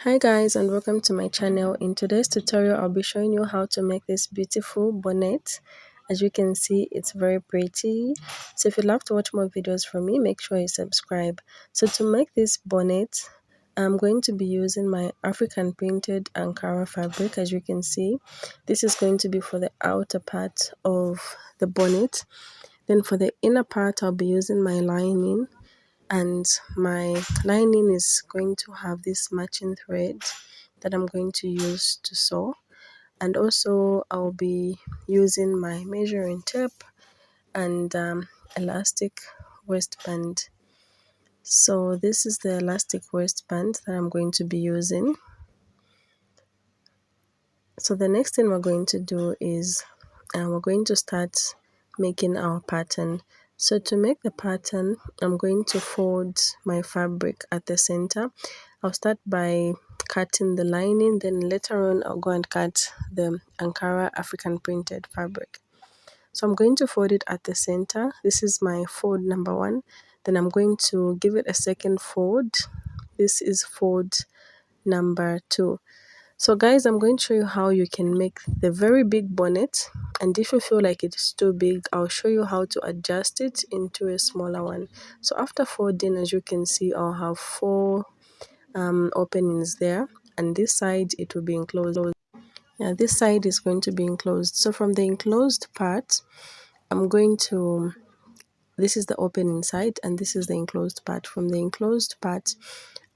Hi guys, and welcome to my channel. In today's tutorial I'll be showing you how to make this beautiful bonnet. As you can see, it's very pretty. So if you'd love to watch more videos from me, make sure you subscribe. So to make this bonnet, I'm going to be using my African printed Ankara fabric. As you can see, this is going to be for the outer part of the bonnet. Then for the inner part, I'll be using my lining, and my lining is going to have this matching thread that I'm going to use to sew. And also I'll be using my measuring tape and elastic waistband. So this is the elastic waistband that I'm going to be using. So the next thing we're going to do is we're going to start making our pattern. So to make the pattern, I'm going to fold my fabric at the center. I'll start by cutting the lining, then later on I'll go and cut the Ankara African printed fabric. So I'm going to fold it at the center. This is my fold number 1. Then I'm going to give it a second fold. This is fold number 2. So guys, I'm going to show you how you can make the very big bonnet, and if you feel like it is too big, I'll show you how to adjust it into a smaller one. So after folding, as you can see, I'll have 4 openings there, and this side it will be enclosed. Yeah, this side is going to be enclosed. So from the enclosed part, I'm going to, this is the opening side and this is the enclosed part. From the enclosed part,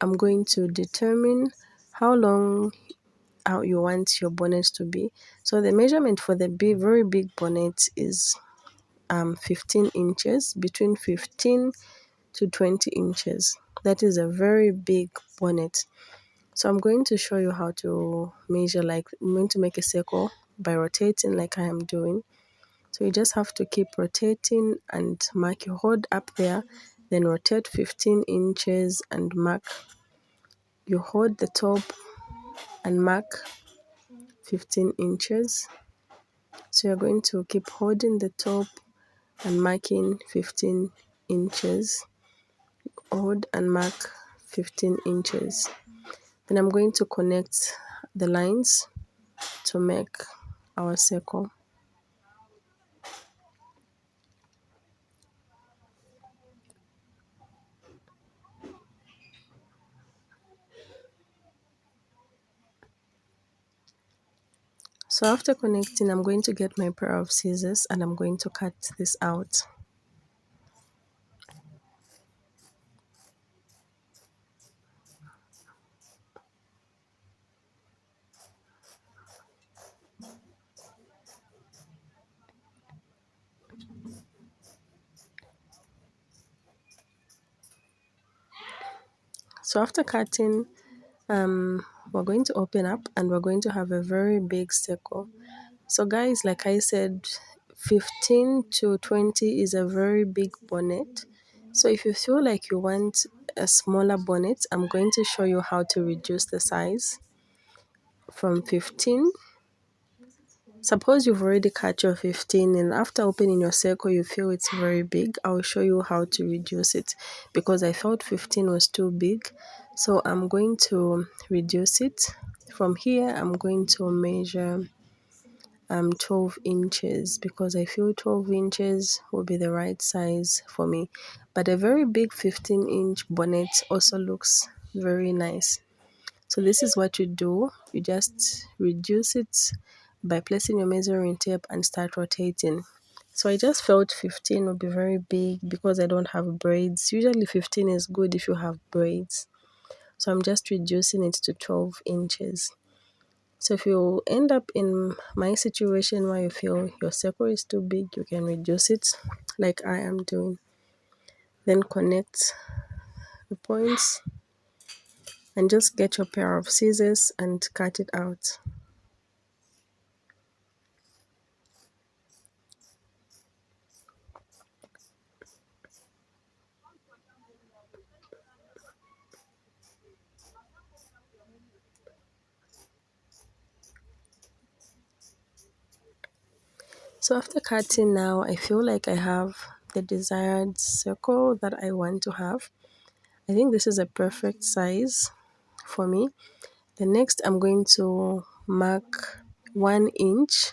I'm going to determine how long you want your bonnet to be. So the measurement for the very big bonnet is 15 inches, between 15 to 20 inches. That is a very big bonnet. So I'm going to show you how to measure. Like, I'm going to make a circle by rotating like I am doing. So you just have to keep rotating and mark. You hold up there, then rotate 15 inches and mark. You hold the top and mark 15 inches. So you're going to keep holding the top and marking 15 inches. Hold and mark 15 inches. Then I'm going to connect the lines to make our circle. So after connecting, I'm going to get my pair of scissors and I'm going to cut this out. So after cutting, we're going to open up and we're going to have a very big circle. So guys, like I said, 15 to 20 is a very big bonnet. So if you feel like you want a smaller bonnet, I'm going to show you how to reduce the size from 15. Suppose you've already cut your 15 and after opening your circle you feel it's very big. I'll show you how to reduce it because I felt 15 was too big. So I'm going to reduce it. From here I'm going to measure 12 inches because I feel 12 inches will be the right size for me. But a very big 15-inch bonnet also looks very nice. So this is what you do. You just reduce it by placing your measuring tape and start rotating. So I just felt 15 would be very big because I don't have braids. Usually 15 is good if you have braids. So I'm just reducing it to 12 inches. So if you end up in my situation where you feel your circle is too big, you can reduce it like I am doing. Then connect the points and just get your pair of scissors and cut it out. So after cutting now, I feel like I have the desired circle that I want to have. I think this is a perfect size for me. The next I'm going to mark 1 inch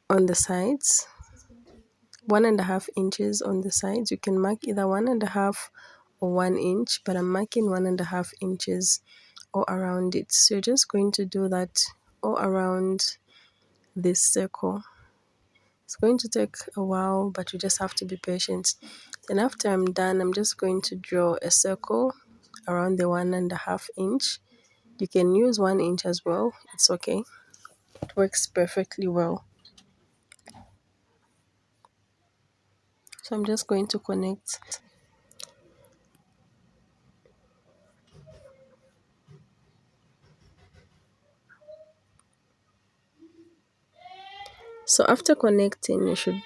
on the sides, 1.5 inches on the sides. You can mark either 1.5 or 1 inch, but I'm marking 1.5 inches all around it. So you're just going to do that all around this circle. It's going to take a while, but you just have to be patient. Then after I'm done, I'm just going to draw a circle around the 1.5 inch. You can use 1 inch as well, it's okay. It works perfectly well. So I'm just going to connect. So after connecting, you should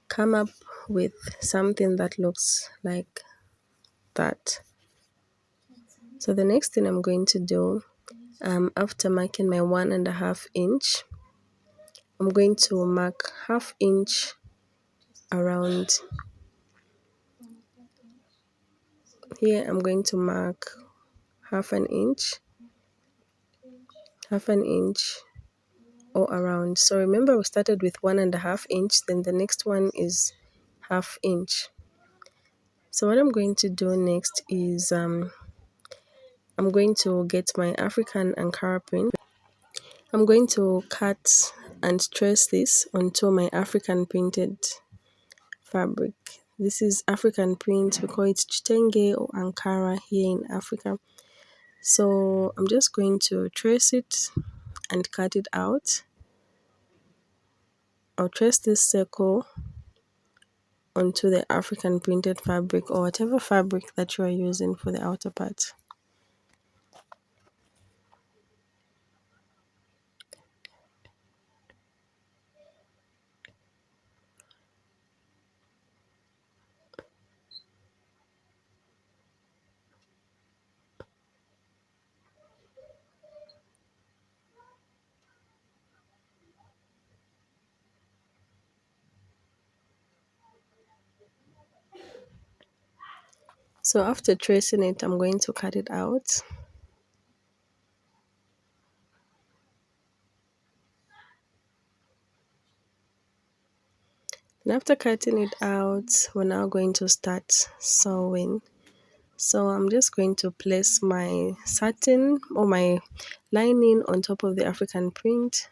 come up with something that looks like that. So the next thing I'm going to do, after marking my 1.5 inch, I'm going to mark 1/2 inch around here. I'm going to mark half an inch, half an inch all around. So remember we started with 1.5 inch, then the next one is 1/2 inch. So what I'm going to do next is I'm going to get my African Ankara print. I'm going to cut and trace this onto my African printed fabric. This is African print. We call it Chitenge or Ankara here in Africa. So I'm just going to trace it and cut it out. I'll trace this circle onto the African printed fabric or whatever fabric that you are using for the outer part. So after tracing it, I'm going to cut it out. And after cutting it out, we're now going to start sewing. So I'm just going to place my satin or my lining on top of the African print.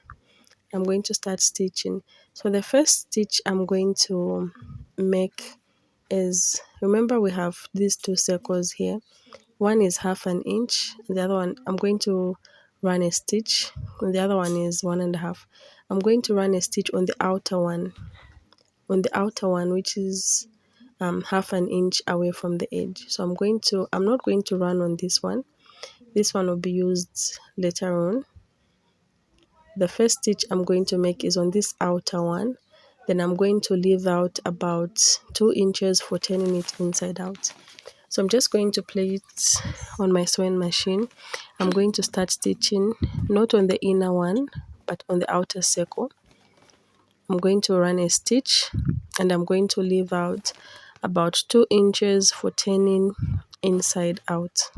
I'm going to start stitching. So the first stitch I'm going to make is, remember we have these two circles here. One is 1/2 inch, the other one I'm going to run a stitch, and the other one is 1.5. I'm going to run a stitch on the outer one, which is 1/2 inch away from the edge. So I'm not going to run on this one. This one will be used later on. The first stitch I'm going to make is on this outer one. Then I'm going to leave out about 2 inches for turning it inside out. So I'm just going to place it on my sewing machine. I'm going to start stitching, not on the inner one, but on the outer circle. I'm going to run a stitch and I'm going to leave out about 2 inches for turning inside out.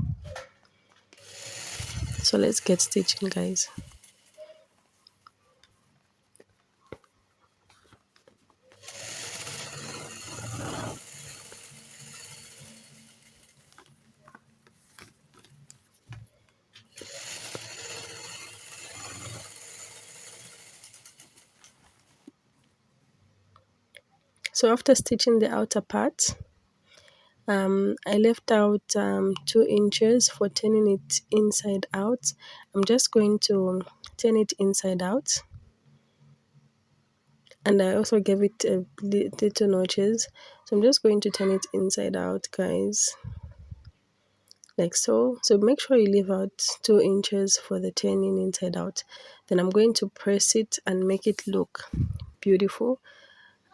So let's get stitching, guys. So after stitching the outer part, I left out 2 inches for turning it inside out. I'm just going to turn it inside out, and I also gave it a little notches. So I'm just going to turn it inside out, guys, like so. So make sure you leave out 2 inches for the turning inside out. Then I'm going to press it and make it look beautiful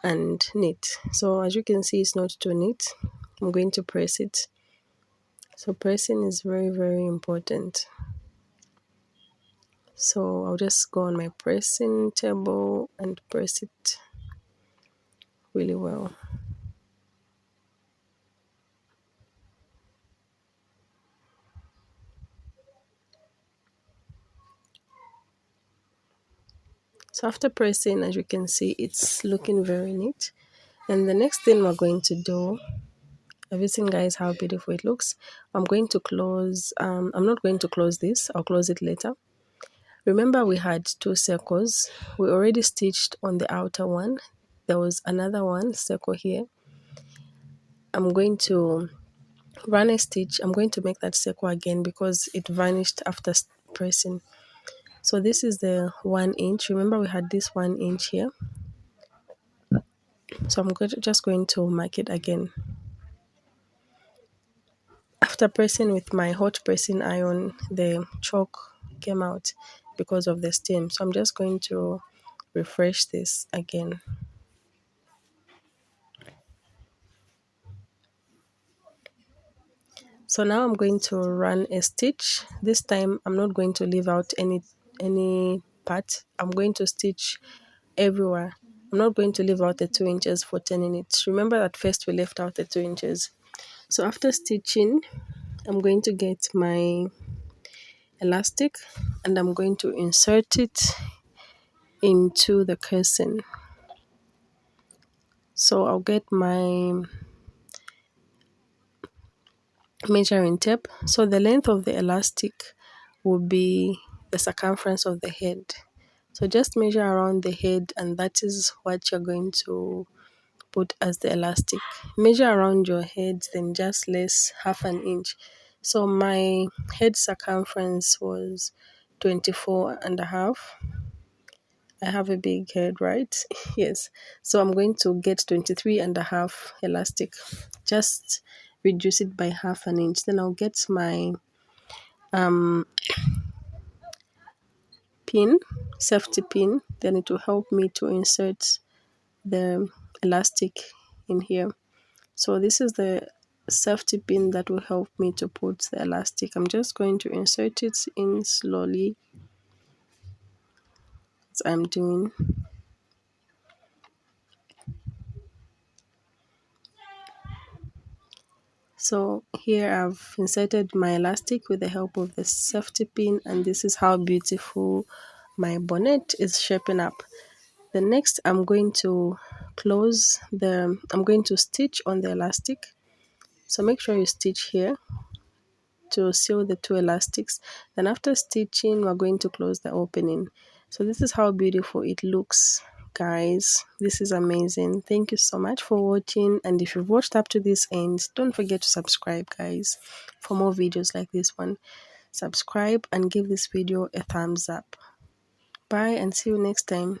and neat. So as you can see, it's not too neat. I'm going to press it. So pressing is very, very important. So I'll just go on my pressing table and press it really well. So after pressing, as you can see, it's looking very neat. And the next thing we're going to do, have you seen guys how beautiful it looks? I'm going to close, I'm not going to close this, I'll close it later. Remember we had two circles. We already stitched on the outer one. There was another one circle here. I'm going to run a stitch. I'm going to make that circle again because it vanished after pressing. So this is the 1 inch. Remember we had this 1 inch here. So I'm just going to mark it again. After pressing with my hot pressing iron, the chalk came out because of the steam. So I'm just going to refresh this again. So now I'm going to run a stitch. This time I'm not going to leave out any part. I'm going to stitch everywhere. I'm not going to leave out the 2 inches for turning it. Remember that first we left out the 2 inches. So after stitching, I'm going to get my elastic and I'm going to insert it into the casing. So I'll get my measuring tape. So the length of the elastic will be the circumference of the head. So just measure around the head and that is what you're going to put as the elastic. Measure around your head, then just less half an inch. So my head circumference was 24 and a half. I have a big head, right? Yes. So I'm going to get 23 and a half elastic. Just reduce it by half an inch. Then I'll get my um pin, safety pin. Then it will help me to insert the elastic in here. So this is the safety pin that will help me to put the elastic. I'm just going to insert it in slowly as I'm doing. So here I've inserted my elastic with the help of the safety pin, and this is how beautiful my bonnet is shaping up. The next I'm going to I'm going to stitch on the elastic. So make sure you stitch here to seal the two elastics. Then after stitching, we're going to close the opening. So this is how beautiful it looks, guys. This is amazing. Thank you so much for watching, and if you've watched up to this end, don't forget to subscribe, guys, for more videos like this one. Subscribe and give this video a thumbs up. Bye and see you next time.